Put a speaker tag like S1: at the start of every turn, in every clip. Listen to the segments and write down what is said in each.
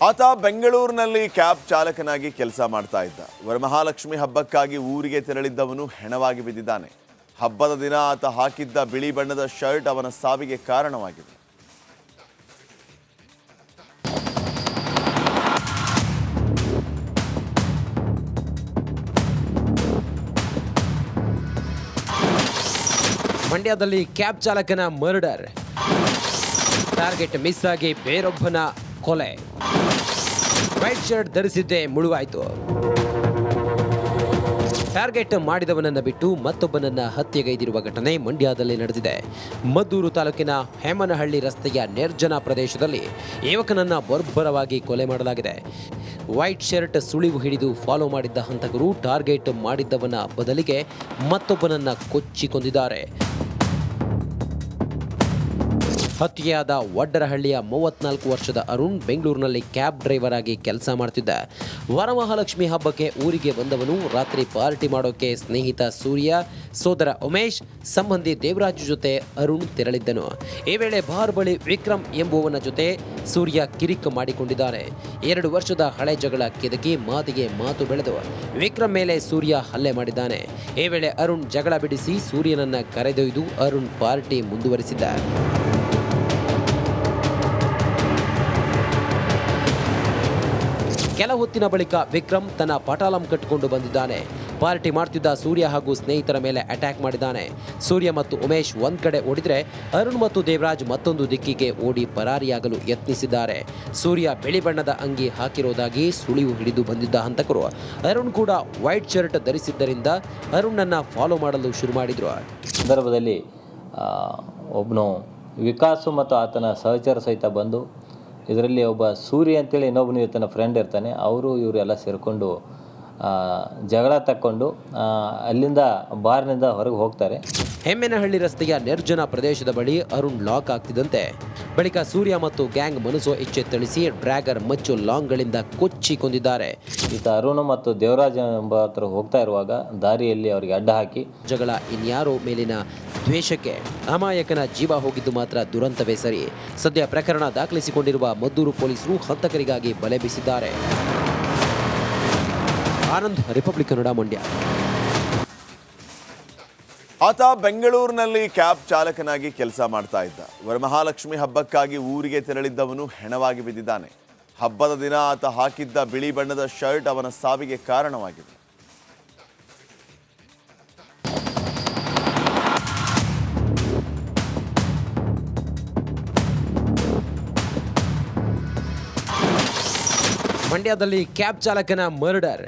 S1: ಆತ ಬೆಂಗಳೂರಿನಲ್ಲಿ ಕ್ಯಾಬ್ ಚಾಲಕನಾಗಿ ಕೆಲಸ ಮಾಡ್ತಾ ಇದ್ದ. ವರಮಹಾಲಕ್ಷ್ಮಿ ಹಬ್ಬಕ್ಕಾಗಿ ಊರಿಗೆ ತೆರಳಿದ್ದವನು ಹೆಣವಾಗಿ ಬಿದ್ದಿದ್ದಾನೆ. ಹಬ್ಬದ ದಿನ ಆತ ಹಾಕಿದ್ದ ಬಿಳಿ ಬಣ್ಣದ ಶರ್ಟ್ ಅವನ ಸಾವಿಗೆ ಕಾರಣವಾಗಿದೆ.
S2: ಮಂಡ್ಯದಲ್ಲಿ ಕ್ಯಾಬ್ ಚಾಲಕನ ಮರ್ಡರ್, ಟಾರ್ಗೆಟ್ ಮಿಸ್ ಆಗಿ ಬೇರೊಬ್ಬನ ಕೊಲೆ. ವೈಟ್ ಶರ್ಟ್ ಧರಿಸಿದ್ದೇ ಮುಳುವಾಯಿತು. ಟಾರ್ಗೆಟ್ ಮಾಡಿದವನನ್ನ ಬಿಟ್ಟು ಮತ್ತೊಬ್ಬನನ್ನ ಹತ್ಯೆಗೈದಿರುವ ಘಟನೆ ಮಂಡ್ಯದಲ್ಲಿ ನಡೆದಿದೆ. ಮದ್ದೂರು ತಾಲೂಕಿನ ಹೇಮನಹಳ್ಳಿ ರಸ್ತೆಯ ನಿರ್ಜನ ಪ್ರದೇಶದಲ್ಲಿ ಯುವಕನನ್ನ ಬರ್ಬರವಾಗಿ ಕೊಲೆ ಮಾಡಲಾಗಿದೆ. ವೈಟ್ ಶರ್ಟ್ ಸುಳಿವು ಹಿಡಿದು ಫಾಲೋ ಮಾಡಿದ್ದ ಹಂತಕರು ಟಾರ್ಗೆಟ್ ಮಾಡಿದ್ದವನ ಬದಲಿಗೆ ಮತ್ತೊಬ್ಬನನ್ನ ಕೊಚ್ಚಿ ಕೊಂದಿದ್ದಾರೆ. ಹತ್ಯೆಯಾದ ವಡ್ಡರಹಳ್ಳಿಯ 34 ವರ್ಷದ ಅರುಣ್ ಬೆಂಗಳೂರಿನಲ್ಲಿ ಕ್ಯಾಬ್ ಡ್ರೈವರ್ ಆಗಿ ಕೆಲಸ ಮಾಡ್ತಿದ್ದ. ವರಮಹಾಲಕ್ಷ್ಮಿ ಹಬ್ಬಕ್ಕೆ ಊರಿಗೆ ಬಂದವನು ರಾತ್ರಿ ಪಾರ್ಟಿ ಮಾಡೋಕೆ ಸ್ನೇಹಿತ ಸೂರ್ಯ, ಸೋದರ ಉಮೇಶ್, ಸಂಬಂಧಿ ದೇವರಾಜ್ ಜೊತೆ ಅರುಣ್ ತೆರಳಿದ್ದನು. ಈ ವೇಳೆ ಬಾರ್ ಬಳಿ ವಿಕ್ರಮ್ ಎಂಬುವನ ಜೊತೆ ಸೂರ್ಯ ಕಿರಿಕ್ ಮಾಡಿಕೊಂಡಿದ್ದಾರೆ. 2 ವರ್ಷದ ಹಳೆ ಜಗಳ ಕೆದಕಿ ಮಾತಿಗೆ ಮಾತು ಬೆಳೆದು ವಿಕ್ರಮ್ ಮೇಲೆ ಸೂರ್ಯ ಹಲ್ಲೆ ಮಾಡಿದ್ದಾನೆ. ಈ ವೇಳೆ ಅರುಣ್ ಜಗಳ ಬಿಡಿಸಿ ಸೂರ್ಯನನ್ನ ಕರೆದೊಯ್ದು ಅರುಣ್ ಪಾರ್ಟಿ ಮುಂದುವರಿಸಿದ್ದ. ಕೆಲ ಹೊತ್ತಿನ ಬಳಿಕ ವಿಕ್ರಮ್ ತನ್ನ ಪಟಾಲಂ ಕಟ್ಟಿಕೊಂಡು ಬಂದಿದ್ದಾನೆ. ಪಾರ್ಟಿ ಮಾಡ್ತಿದ್ದ ಸೂರ್ಯ ಹಾಗೂ ಸ್ನೇಹಿತರ ಮೇಲೆ ಅಟ್ಯಾಕ್ ಮಾಡಿದ್ದಾನೆ. ಸೂರ್ಯ ಮತ್ತು ಉಮೇಶ್ ಒಂದ್ ಕಡೆ ಓಡಿದ್ರೆ ಅರುಣ್ ಮತ್ತು ದೇವರಾಜ್ ಮತ್ತೊಂದು ದಿಕ್ಕಿಗೆ ಓಡಿ ಪರಾರಿಯಾಗಲು ಯತ್ನಿಸಿದ್ದಾರೆ. ಸೂರ್ಯ ಬಿಳಿ ಬಣ್ಣದ ಅಂಗಿ ಹಾಕಿರೋದಾಗಿ ಸುಳಿವು ಹಿಡಿದು ಬಂದಿದ್ದ ಹಂತಕರು ಅರುಣ್ ಕೂಡ ವೈಟ್ ಶರ್ಟ್ ಧರಿಸಿದ್ದರಿಂದ ಅರುಣ್ನನ್ನ ಫಾಲೋ ಮಾಡಲು ಶುರು ಮಾಡಿದ್ರು.
S3: ಸಂದರ್ಭದಲ್ಲಿ ಒಬ್ಬನು ವಿಕಾಸು ಮತ್ತು ಆತನ ಸಹಚರ ಸಹಿತ ಬಂದು, ಇದರಲ್ಲಿ ಒಬ್ಬ ಸೂರ್ಯ ಅಂತೇಳಿ ಇನ್ನೊಬ್ಬನು ಇವತ್ತನ ಫ್ರೆಂಡ್ ಇರ್ತಾನೆ, ಅವರು ಇವರೆಲ್ಲ ಸೇರಿಕೊಂಡು ಜಗಳ ತಕ್ಕೊಂಡು ಅಲ್ಲಿಂದ ಬಾರ್ನಿಂದ ಹೊರಗೆ ಹೋಗ್ತಾರೆ.
S2: ಹೆಮ್ಮೆನಹಳ್ಳಿ ರಸ್ತೆಯ ನಿರ್ಜನ ಪ್ರದೇಶದ ಬಳಿ ಅರುಣ್ ಲಾಕ್ ಆಗ್ತಿದ್ದಂತೆ ಬಳಿಕ ಸೂರ್ಯ ಮತ್ತು ಗ್ಯಾಂಗ್ ಮನಸೋ ಇಚ್ಛೆ ತಿಳಿಸಿ ಡ್ರ್ಯಾಗರ್ ಮಚ್ಚು ಲಾಂಗ್ಗಳಿಂದ ಕೊಚ್ಚಿ ಕೊಂದಿದ್ದಾರೆ.
S3: ಈತ ಅರುಣ್ ಮತ್ತು ದೇವರಾಜ್ ಎಂಬ ಹತ್ರ ಹೋಗ್ತಾ ಇರುವಾಗ ದಾರಿಯಲ್ಲಿ ಅವರಿಗೆ ಅಡ್ಡ ಹಾಕಿ
S2: ಜಗಳ ಇನ್ಯಾರೋ ಮೇಲಿನ ದ್ವೇಷಕ್ಕೆ ಅಮಾಯಕನ ಜೀವ ಹೋಗಿದ್ದು ಮಾತ್ರ ದುರಂತವೇ ಸರಿ. ಸದ್ಯ ಪ್ರಕರಣ ದಾಖಲಿಸಿಕೊಂಡಿರುವ ಮದ್ದೂರು ಪೊಲೀಸರು ಹಂತಕರಿಗಾಗಿ ಬಲೆ ಬೀಸಿದ್ದಾರೆ. ಆನಂದ್, ರಿಪಬ್ಲಿಕ್ ಕನ್ನಡ, ಮಂಡ್ಯ.
S1: ಆತ ಬೆಂಗಳೂರಿನಲ್ಲಿ ಕ್ಯಾಬ್ ಚಾಲಕನಾಗಿ ಕೆಲಸ ಮಾಡ್ತಾ ಇದ್ದ. ವರಮಹಾಲಕ್ಷ್ಮಿ ಹಬ್ಬಕ್ಕಾಗಿ ಊರಿಗೆ ತೆರಳಿದ್ದವನು ಹೆಣವಾಗಿ ಬಿದ್ದಿದ್ದಾನೆ. ಹಬ್ಬದ ದಿನ ಆತ ಹಾಕಿದ್ದ ಬಿಳಿ ಬಣ್ಣದ ಶರ್ಟ್ ಅವನ ಸಾವಿಗೆ ಕಾರಣವಾಗಿದೆ.
S2: ಮಂಡ್ಯದಲ್ಲಿ ಕ್ಯಾಬ್ ಚಾಲಕನ ಮರ್ಡರ್,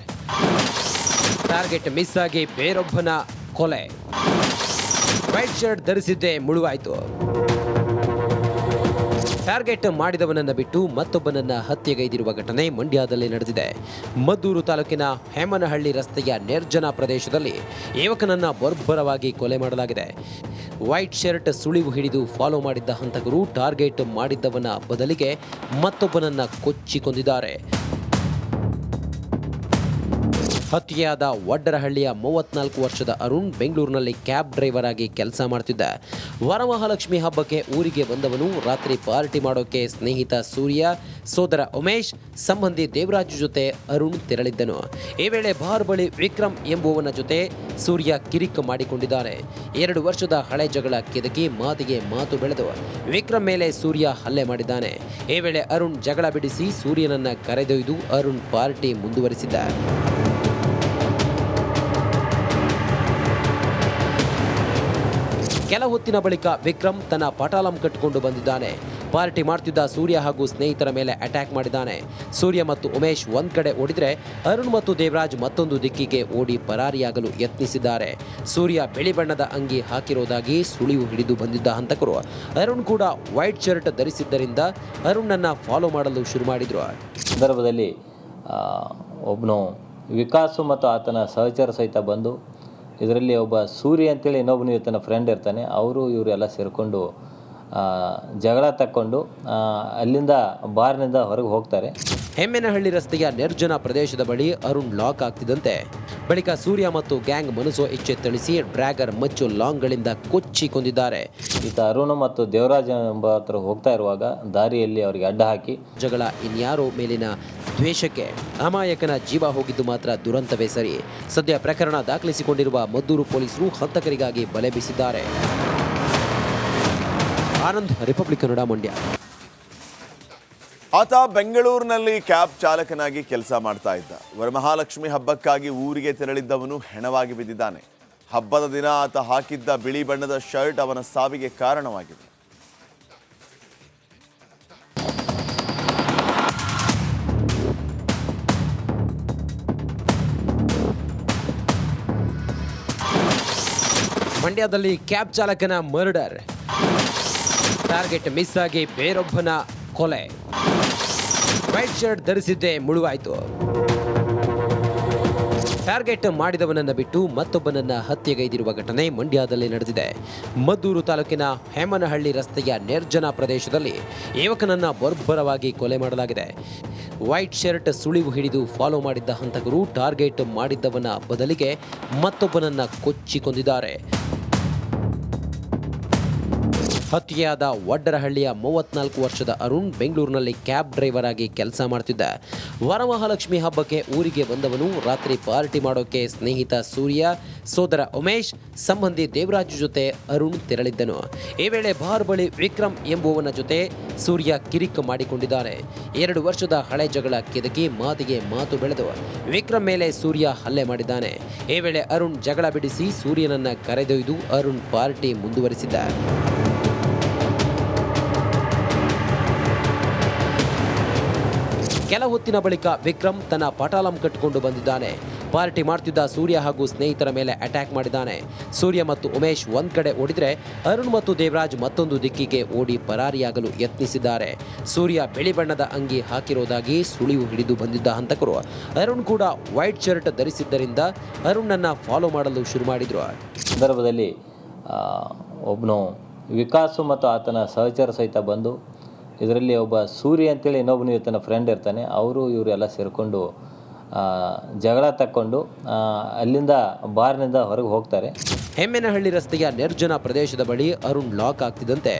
S2: ಟಾರ್ಗೆಟ್ ಮಿಸ್ ಆಗಿ ಬೇರೊಬ್ಬನ ಕೊಲೆ. ವೈಟ್ ಶರ್ಟ್ ಧರಿಸಿದ್ದೇ ಮುಳುವಾಯಿತು. ಟಾರ್ಗೆಟ್ ಮಾಡಿದವನನ್ನ ಬಿಟ್ಟು ಮತ್ತೊಬ್ಬನನ್ನ ಹತ್ಯೆಗೈದಿರುವ ಘಟನೆ ಮಂಡ್ಯದಲ್ಲಿ ನಡೆದಿದೆ. ಮದ್ದೂರು ತಾಲೂಕಿನ ಹೇಮನಹಳ್ಳಿ ರಸ್ತೆಯ ನಿರ್ಜನ ಪ್ರದೇಶದಲ್ಲಿ ಯುವಕನನ್ನ ಬರ್ಬರವಾಗಿ ಕೊಲೆ ಮಾಡಲಾಗಿದೆ. ವೈಟ್ ಶರ್ಟ್ ಸುಳಿವು ಹಿಡಿದು ಫಾಲೋ ಮಾಡಿದ್ದ ಹಂತಕರು ಟಾರ್ಗೆಟ್ ಮಾಡಿದ್ದವನ ಬದಲಿಗೆ ಮತ್ತೊಬ್ಬನನ್ನ ಕೊಚ್ಚಿ ಕೊಂದಿದ್ದಾರೆ. ಹತ್ಯೆಯಾದ ವಡ್ಡರಹಳ್ಳಿಯ 34 ವರ್ಷದ ಅರುಣ್ ಬೆಂಗಳೂರಿನಲ್ಲಿ ಕ್ಯಾಬ್ ಡ್ರೈವರ್ ಆಗಿ ಕೆಲಸ ಮಾಡ್ತಿದ್ದ. ವರಮಹಾಲಕ್ಷ್ಮಿ ಹಬ್ಬಕ್ಕೆ ಊರಿಗೆ ಬಂದವನು ರಾತ್ರಿ ಪಾರ್ಟಿ ಮಾಡೋಕೆ ಸ್ನೇಹಿತ ಸೂರ್ಯ, ಸೋದರ ಉಮೇಶ್, ಸಂಬಂಧಿ ದೇವರಾಜ್ ಜೊತೆ ಅರುಣ್ ತೆರಳಿದ್ದನು. ಈ ವೇಳೆ ಬಾರ್ ಬಳಿ ವಿಕ್ರಮ್ ಎಂಬುವನ ಜೊತೆ ಸೂರ್ಯ ಕಿರಿಕ್ ಮಾಡಿಕೊಂಡಿದ್ದಾರೆ. 2 ವರ್ಷದ ಹಳೆ ಜಗಳ ಕೆದಕಿ ಮಾತಿಗೆ ಮಾತು ಬೆಳೆದು ವಿಕ್ರಮ್ ಮೇಲೆ ಸೂರ್ಯ ಹಲ್ಲೆ ಮಾಡಿದ್ದಾನೆ. ಈ ವೇಳೆ ಅರುಣ್ ಜಗಳ ಬಿಡಿಸಿ ಸೂರ್ಯನನ್ನ ಕರೆದೊಯ್ದು ಅರುಣ್ ಪಾರ್ಟಿ ಮುಂದುವರಿಸಿದ್ದ. ಕೆಲ ಹೊತ್ತಿನ ಬಳಿಕ ವಿಕ್ರಮ್ ತನ್ನ ಪಟಾಲಂ ಕಟ್ಟಿಕೊಂಡು ಬಂದಿದ್ದಾನೆ. ಪಾರ್ಟಿ ಮಾಡ್ತಿದ್ದ ಸೂರ್ಯ ಹಾಗೂ ಸ್ನೇಹಿತರ ಮೇಲೆ ಅಟ್ಯಾಕ್ ಮಾಡಿದ್ದಾನೆ. ಸೂರ್ಯ ಮತ್ತು ಉಮೇಶ್ ಒಂದ್ ಕಡೆ ಓಡಿದ್ರೆ ಅರುಣ್ ಮತ್ತು ದೇವರಾಜ್ ಮತ್ತೊಂದು ದಿಕ್ಕಿಗೆ ಓಡಿ ಪರಾರಿಯಾಗಲು ಯತ್ನಿಸಿದ್ದಾರೆ. ಸೂರ್ಯ ಬಿಳಿ ಬಣ್ಣದ ಅಂಗಿ ಹಾಕಿರೋದಾಗಿ ಸುಳಿವು ಹಿಡಿದು ಬಂದಿದ್ದ ಹಂತಕರು ಅರುಣ್ ಕೂಡ ವೈಟ್ ಶರ್ಟ್ ಧರಿಸಿದ್ದರಿಂದ ಅರುಣ್ನನ್ನ ಫಾಲೋ ಮಾಡಲು ಶುರು ಮಾಡಿದ್ರು.
S3: ಸಂದರ್ಭದಲ್ಲಿ ಒಬ್ಬನು ವಿಕಾಸು ಮತ್ತು ಆತನ ಸಹಚರ ಸಹಿತ ಬಂದು, ಇದರಲ್ಲಿ ಒಬ್ಬ ಸೂರ್ಯ ಅಂತೇಳಿ ಇನ್ನೊಬ್ಬನು ಇವತ್ತನ ಫ್ರೆಂಡ್ ಇರ್ತಾನೆ, ಅವರು ಇವರೆಲ್ಲ ಸೇರಿಕೊಂಡು ಜಗಳ ತಕ್ಕೊಂಡು ಅಲ್ಲಿಂದ ಬಾರ್ನಿಂದ ಹೊರಗೆ ಹೋಗ್ತಾರೆ.
S2: ಹೆಮ್ಮೆನಹಳ್ಳಿ ರಸ್ತೆಯ ನಿರ್ಜನ ಪ್ರದೇಶದ ಬಳಿ ಅರುಣ್ ಲಾಕ್ ಆಗ್ತಿದ್ದಂತೆ ಬಳಿಕ ಸೂರ್ಯ ಮತ್ತು ಗ್ಯಾಂಗ್ ಮನಸೋ ಇಚ್ಛೆ ತಿಳಿಸಿ ಡ್ರ್ಯಾಗರ್ ಮಚ್ಚು ಲಾಂಗ್ಗಳಿಂದ ಕೊಚ್ಚಿ ಕೊಂದಿದ್ದಾರೆ.
S3: ಈತ ಅರುಣ್ ಮತ್ತು ದೇವರಾಜ್ ಎಂಬ ಹತ್ರ ಹೋಗ್ತಾ ಇರುವಾಗ ದಾರಿಯಲ್ಲಿ ಅವರಿಗೆ ಅಡ್ಡ ಹಾಕಿ
S2: ಜಗಳ ಇನ್ಯಾರೋ ಮೇಲಿನ ದ್ವೇಷಕ್ಕೆ ಅಮಾಯಕನ ಜೀವ ಹೋಗಿದ್ದು ಮಾತ್ರ ದುರಂತವೇ ಸರಿ. ಸದ್ಯ ಪ್ರಕರಣ ದಾಖಲಿಸಿಕೊಂಡಿರುವ ಮದ್ದೂರು ಪೊಲೀಸರು ಹಂತಕರಿಗಾಗಿ ಬಲೆ ಬೀಸಿದ್ದಾರೆ. ಆನಂದ್, ರಿಪಬ್ಲಿಕ್ ಕನ್ನಡ, ಮಂಡ್ಯ.
S1: ಆತ ಬೆಂಗಳೂರಿನಲ್ಲಿ ಕ್ಯಾಬ್ ಚಾಲಕನಾಗಿ ಕೆಲಸ ಮಾಡ್ತಾ ಇದ್ದ. ವರಮಹಾಲಕ್ಷ್ಮಿ ಹಬ್ಬಕ್ಕಾಗಿ ಊರಿಗೆ ತೆರಳಿದ್ದವನು ಹೆಣವಾಗಿ ಬಿದ್ದಿದ್ದಾನೆ. ಹಬ್ಬದ ದಿನ ಆತ ಹಾಕಿದ್ದ ಬಿಳಿ ಬಣ್ಣದ ಶರ್ಟ್ ಅವನ ಸಾವಿಗೆ ಕಾರಣವಾಗಿದೆ.
S2: ಮಂಡ್ಯದಲ್ಲಿ ಕ್ಯಾಬ್ ಚಾಲಕನ ಮರ್ಡರ್, ಟಾರ್ಗೆಟ್ ಮಿಸ್ ಆಗಿ ಬೇರೊಬ್ಬನ ಕೊಲೆ. ವೈಟ್ ಶರ್ಟ್ ಧರಿಸಿದ್ದೇ ಮುಳುವಾಯಿತು. ಟಾರ್ಗೆಟ್ ಮಾಡಿದವನನ್ನ ಬಿಟ್ಟು ಮತ್ತೊಬ್ಬನನ್ನ ಹತ್ಯೆಗೈದಿರುವ ಘಟನೆ ಮಂಡ್ಯದಲ್ಲಿ ನಡೆದಿದೆ. ಮದ್ದೂರು ತಾಲೂಕಿನ ಹೇಮನಹಳ್ಳಿ ರಸ್ತೆಯ ನಿರ್ಜನ ಪ್ರದೇಶದಲ್ಲಿ ಯುವಕನನ್ನ ಬರ್ಬರವಾಗಿ ಕೊಲೆ ಮಾಡಲಾಗಿದೆ. ವೈಟ್ ಶರ್ಟ್ ಸುಳಿವು ಹಿಡಿದು ಫಾಲೋ ಮಾಡಿದ್ದ ಹಂತಕರು ಟಾರ್ಗೆಟ್ ಮಾಡಿದ್ದವನ ಬದಲಿಗೆ ಮತ್ತೊಬ್ಬನನ್ನ ಕೊಚ್ಚಿ ಕೊಂದಿದ್ದಾರೆ. ಹತ್ಯೆಯಾದ ವಡ್ಡರಹಳ್ಳಿಯ 34 ವರ್ಷದ ಅರುಣ್ ಬೆಂಗಳೂರಿನಲ್ಲಿ ಕ್ಯಾಬ್ ಡ್ರೈವರ್ ಆಗಿ ಕೆಲಸ ಮಾಡ್ತಿದ್ದ. ವರಮಹಾಲಕ್ಷ್ಮಿ ಹಬ್ಬಕ್ಕೆ ಊರಿಗೆ ಬಂದವನು ರಾತ್ರಿ ಪಾರ್ಟಿ ಮಾಡೋಕೆ ಸ್ನೇಹಿತ ಸೂರ್ಯ, ಸೋದರ ಉಮೇಶ್, ಸಂಬಂಧಿ ದೇವರಾಜ್ ಜೊತೆ ಅರುಣ್ ತೆರಳಿದ್ದನು. ಈ ವೇಳೆ ಬಾರ್ ಬಳಿ ವಿಕ್ರಮ್ ಎಂಬುವನ ಜೊತೆ ಸೂರ್ಯ ಕಿರಿಕ್ ಮಾಡಿಕೊಂಡಿದ್ದಾನೆ. 2 ವರ್ಷದ ಹಳೆ ಜಗಳ ಕೆದಕಿ ಮಾತಿಗೆ ಮಾತು ಬೆಳೆದು ವಿಕ್ರಮ್ ಮೇಲೆ ಸೂರ್ಯ ಹಲ್ಲೆ ಮಾಡಿದ್ದಾನೆ. ಈ ವೇಳೆ ಅರುಣ್ ಜಗಳ ಬಿಡಿಸಿ ಸೂರ್ಯನನ್ನ ಕರೆದೊಯ್ದು ಅರುಣ್ ಪಾರ್ಟಿ ಮುಂದುವರಿಸಿದ್ದ. ಕೆಲ ಹೊತ್ತಿನ ಬಳಿಕ ವಿಕ್ರಮ್ ತನ್ನ ಪಟಾಲಂ ಕಟ್ಟಿಕೊಂಡು ಬಂದಿದ್ದಾನೆ. ಪಾರ್ಟಿ ಮಾಡ್ತಿದ್ದ ಸೂರ್ಯ ಹಾಗೂ ಸ್ನೇಹಿತರ ಮೇಲೆ ಅಟ್ಯಾಕ್ ಮಾಡಿದ್ದಾನೆ. ಸೂರ್ಯ ಮತ್ತು ಉಮೇಶ್ ಒಂದ್ ಕಡೆ ಓಡಿದ್ರೆ ಅರುಣ್ ಮತ್ತು ದೇವರಾಜ್ ಮತ್ತೊಂದು ದಿಕ್ಕಿಗೆ ಓಡಿ ಪರಾರಿಯಾಗಲು ಯತ್ನಿಸಿದ್ದಾರೆ. ಸೂರ್ಯ ಬಿಳಿ ಬಣ್ಣದ ಅಂಗಿ ಹಾಕಿರೋದಾಗಿ ಸುಳಿವು ಹಿಡಿದು ಬಂದಿದ್ದ ಹಂತಕರು ಅರುಣ್ ಕೂಡ ವೈಟ್ ಶರ್ಟ್ ಧರಿಸಿದ್ದರಿಂದ ಅರುಣ್ನನ್ನ ಫಾಲೋ ಮಾಡಲು ಶುರು ಮಾಡಿದ್ರು.
S3: ಸಂದರ್ಭದಲ್ಲಿ ಒಬ್ಬನು ವಿಕಾಸು ಮತ್ತು ಆತನ ಸಹಚರ ಸಹಿತ ಬಂದು ಇದರಲ್ಲಿ ಒಬ್ಬ ಸೂರ್ಯ ಅಂತೇಳಿ ಇನ್ನೊಬ್ಬನು ಈತನ ಫ್ರೆಂಡ್ ಇರ್ತಾನೆ. ಅವರು ಇವರೆಲ್ಲ ಸೇರಿಕೊಂಡು ಜಗಳ ತಕ್ಕೊಂಡು ಅಲ್ಲಿಂದ ಬಾರ್ನಿಂದ ಹೊರಗೆ ಹೋಗ್ತಾರೆ.
S2: ಹೆಮ್ಮೆನಹಳ್ಳಿ ರಸ್ತೆಯ ನಿರ್ಜನ ಪ್ರದೇಶದ ಬಳಿ ಅರುಣ್ ಲಾಕ್ ಆಗ್ತಿದ್ದಂತೆ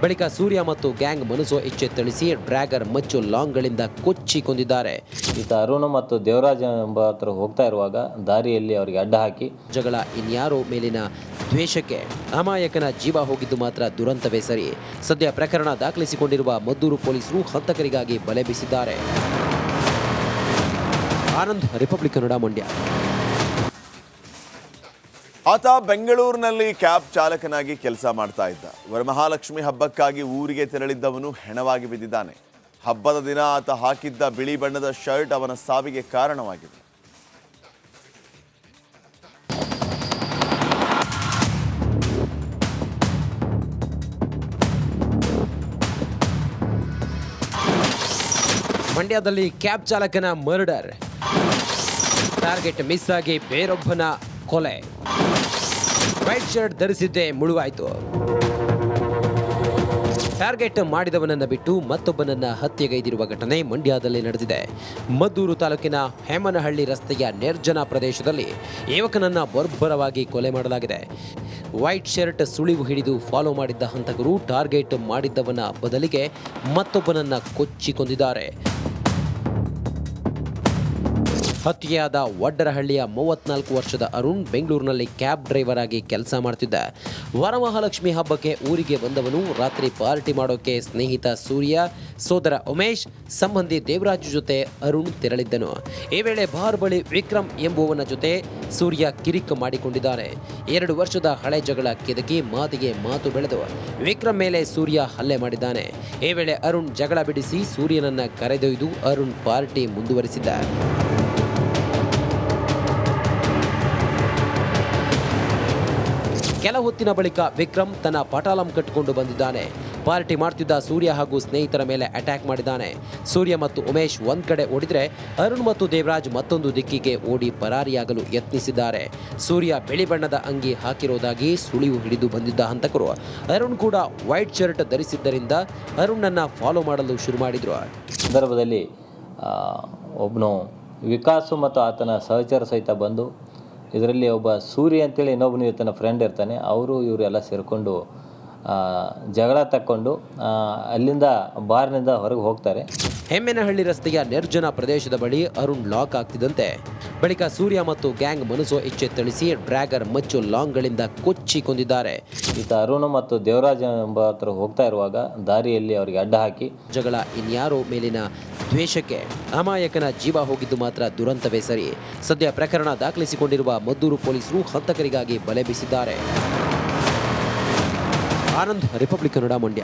S2: ಬಳಿಕ ಸೂರ್ಯ ಮತ್ತು ಗ್ಯಾಂಗ್ ಮನಸೋ ಇಚ್ಛೆ ತಿಳಿಸಿ ಡ್ರ್ಯಾಗರ್ ಮಚ್ಚು ಲಾಂಗ್ಗಳಿಂದ ಕೊಚ್ಚಿ ಕೊಂದಿದ್ದಾರೆ.
S3: ಈತ ಅರುಣ್ ಮತ್ತು ದೇವರಾಜ್ ಎಂಬ ಹತ್ರ ಹೋಗ್ತಾ ಇರುವಾಗ ದಾರಿಯಲ್ಲಿ ಅವರಿಗೆ ಅಡ್ಡ ಹಾಕಿ
S2: ಜಗಳ ಇನ್ಯಾರೋ ಮೇಲಿನ ದ್ವೇಷಕ್ಕೆ ಅಮಾಯಕನ ಜೀವ ಹೋಗಿದ್ದು ಮಾತ್ರ ದುರಂತವೇ ಸರಿ. ಸದ್ಯ ಪ್ರಕರಣ ದಾಖಲಿಸಿಕೊಂಡಿರುವ ಮದ್ದೂರು ಪೊಲೀಸರು ಹಂತಕರಿಗಾಗಿ ಬಲೆ ಬೀಸಿದ್ದಾರೆ. ಆನಂದ್, ರಿಪಬ್ಲಿಕ್ ಕನ್ನಡ, ಮಂಡ್ಯ.
S1: ಆತ ಬೆಂಗಳೂರಿನಲ್ಲಿ ಕ್ಯಾಬ್ ಚಾಲಕನಾಗಿ ಕೆಲಸ ಮಾಡ್ತಾ ಇದ್ದ. ವರಮಹಾಲಕ್ಷ್ಮಿ ಹಬ್ಬಕ್ಕಾಗಿ ಊರಿಗೆ ತೆರಳಿದ್ದವನು ಹೆಣವಾಗಿ ಬಿದ್ದಿದ್ದಾನೆ. ಹಬ್ಬದ ದಿನ ಆತ ಹಾಕಿದ್ದ ಬಿಳಿ ಬಣ್ಣದ ಶರ್ಟ್ ಅವನ ಸಾವಿಗೆ ಕಾರಣವಾಗಿದೆ.
S2: ಮಂಡ್ಯದಲ್ಲಿ ಕ್ಯಾಬ್ ಚಾಲಕನ ಮರ್ಡರ್, ಟಾರ್ಗೆಟ್ ಮಿಸ್ ಆಗಿ ಬೇರೊಬ್ಬನ ಕೊಲೆ. ವೈಟ್ ಶರ್ಟ್ ಧರಿಸಿದ್ದೇ ಮುಳುವಾಯಿತು. ಟಾರ್ಗೆಟ್ ಮಾಡಿದವನನ್ನ ಬಿಟ್ಟು ಮತ್ತೊಬ್ಬನನ್ನ ಹತ್ಯೆಗೈದಿರುವ ಘಟನೆ ಮಂಡ್ಯದಲ್ಲಿ ನಡೆದಿದೆ. ಮದ್ದೂರು ತಾಲೂಕಿನ ಹೇಮನಹಳ್ಳಿ ರಸ್ತೆಯ ನಿರ್ಜನ ಪ್ರದೇಶದಲ್ಲಿ ಯುವಕನನ್ನ ಬರ್ಬರವಾಗಿ ಕೊಲೆ ಮಾಡಲಾಗಿದೆ. ವೈಟ್ ಶರ್ಟ್ ಸುಳಿವು ಹಿಡಿದು ಫಾಲೋ ಮಾಡಿದ್ದ ಹಂತಕರು ಟಾರ್ಗೆಟ್ ಮಾಡಿದ್ದವನ ಬದಲಿಗೆ ಮತ್ತೊಬ್ಬನನ್ನ ಕೊಚ್ಚಿ ಕೊಂದಿದ್ದಾರೆ. ಹತ್ಯೆಯಾದ ವಡ್ಡರಹಳ್ಳಿಯ 34 ವರ್ಷದ ಅರುಣ್ ಬೆಂಗಳೂರಿನಲ್ಲಿ ಕ್ಯಾಬ್ ಡ್ರೈವರ್ ಆಗಿ ಕೆಲಸ ಮಾಡ್ತಿದ್ದ. ವರಮಹಾಲಕ್ಷ್ಮಿ ಹಬ್ಬಕ್ಕೆ ಊರಿಗೆ ಬಂದವನು ರಾತ್ರಿ ಪಾರ್ಟಿ ಮಾಡೋಕೆ ಸ್ನೇಹಿತ ಸೂರ್ಯ, ಸೋದರ ಉಮೇಶ್, ಸಂಬಂಧಿ ದೇವರಾಜ್ ಜೊತೆ ಅರುಣ್ ತೆರಳಿದ್ದನು. ಈ ವೇಳೆ ಬಾರ್ ಬಳಿ ವಿಕ್ರಮ್ ಎಂಬುವನ ಜೊತೆ ಸೂರ್ಯ ಕಿರಿಕ್ ಮಾಡಿಕೊಂಡಿದ್ದಾನೆ. 2 ವರ್ಷದ ಹಳೆ ಜಗಳ ಕೆದಕಿ ಮಾತಿಗೆ ಮಾತು ಬೆಳೆದು ವಿಕ್ರಮ್ ಮೇಲೆ ಸೂರ್ಯ ಹಲ್ಲೆ ಮಾಡಿದ್ದಾನೆ. ಈ ವೇಳೆ ಅರುಣ್ ಜಗಳ ಬಿಡಿಸಿ ಸೂರ್ಯನನ್ನ ಕರೆದೊಯ್ದು ಅರುಣ್ ಪಾರ್ಟಿ ಮುಂದುವರಿಸಿದ್ದ. ಕೆಲ ಹೊತ್ತಿನ ಬಳಿಕ ವಿಕ್ರಮ್ ತನ್ನ ಪಟಾಲಂ ಕಟ್ಟಿಕೊಂಡು ಬಂದಿದ್ದಾನೆ. ಪಾರ್ಟಿ ಮಾಡ್ತಿದ್ದ ಸೂರ್ಯ ಹಾಗೂ ಸ್ನೇಹಿತರ ಮೇಲೆ ಅಟ್ಯಾಕ್ ಮಾಡಿದ್ದಾನೆ. ಸೂರ್ಯ ಮತ್ತು ಉಮೇಶ್ ಒಂದ್ ಕಡೆ ಓಡಿದ್ರೆ ಅರುಣ್ ಮತ್ತು ದೇವರಾಜ್ ಮತ್ತೊಂದು ದಿಕ್ಕಿಗೆ ಓಡಿ ಪರಾರಿಯಾಗಲು ಯತ್ನಿಸಿದ್ದಾರೆ. ಸೂರ್ಯ ಬಿಳಿ ಬಣ್ಣದ ಅಂಗಿ ಹಾಕಿರೋದಾಗಿ ಸುಳಿವು ಹಿಡಿದು ಬಂದಿದ್ದ ಹಂತಕರು ಅರುಣ್ ಕೂಡ ವೈಟ್ ಶರ್ಟ್ ಧರಿಸಿದ್ದರಿಂದ ಅರುಣ್ನನ್ನ ಫಾಲೋ ಮಾಡಲು ಶುರು ಮಾಡಿದ್ರು.
S3: ಸಂದರ್ಭದಲ್ಲಿ ಒಬ್ಬನು ವಿಕಾಸು ಮತ್ತು ಆತನ ಸಹಚರ ಸಹಿತ ಬಂದು ಇದರಲ್ಲಿ ಒಬ್ಬ ಸೂರ್ಯ ಅಂತೇಳಿ ಇನ್ನೊಬ್ಬನು ಈತನ ಫ್ರೆಂಡ್ ಇರ್ತಾನೆ. ಅವರು ಇವರು ಎಲ್ಲ ಸೇರಿಕೊಂಡು ಜಗಳ ತಕ್ಕೊಂಡು ಅಲ್ಲಿಂದ ಬಾರ್ನಿಂದ ಹೊರಗೆ ಹೋಗ್ತಾರೆ.
S2: ಹೆಮ್ಮೆನಹಳ್ಳಿ ರಸ್ತೆಯ ನಿರ್ಜನ ಪ್ರದೇಶದ ಬಳಿ ಅರುಣ್ ಲಾಕ್ ಆಗ್ತಿದ್ದಂತೆ ಬಳಿಕ ಸೂರ್ಯ ಮತ್ತು ಗ್ಯಾಂಗ್ ಮನಸೋ ಇಚ್ಛೆ ತಿಳಿಸಿ ಡ್ರ್ಯಾಗರ್ ಮಚ್ಚು ಲಾಂಗ್ಗಳಿಂದ ಕೊಚ್ಚಿ ಕೊಂದಿದ್ದಾರೆ.
S3: ಈತ ಅರುಣ್ ಮತ್ತು ದೇವರಾಜ್ ಎಂಬ ಹತ್ರ ಹೋಗ್ತಾ ಇರುವಾಗ ದಾರಿಯಲ್ಲಿ ಅವರಿಗೆ ಅಡ್ಡ ಹಾಕಿ
S2: ಜಗಳ ಇನ್ಯಾರೋ ಮೇಲಿನ ದ್ವೇಷಕ್ಕೆ ಅಮಾಯಕನ ಜೀವ ಹೋಗಿದ್ದು ಮಾತ್ರ ದುರಂತವೇ ಸರಿ. ಸದ್ಯ ಪ್ರಕರಣ ದಾಖಲಿಸಿಕೊಂಡಿರುವ ಮದ್ದೂರು ಪೊಲೀಸರು ಹಂತಕರಿಗಾಗಿ ಬಲೆ ಬೀಸಿದ್ದಾರೆ. ಆನಂದ್, ರಿಪಬ್ಲಿಕ್ ಕನ್ನಡ, ಮಂಡ್ಯ.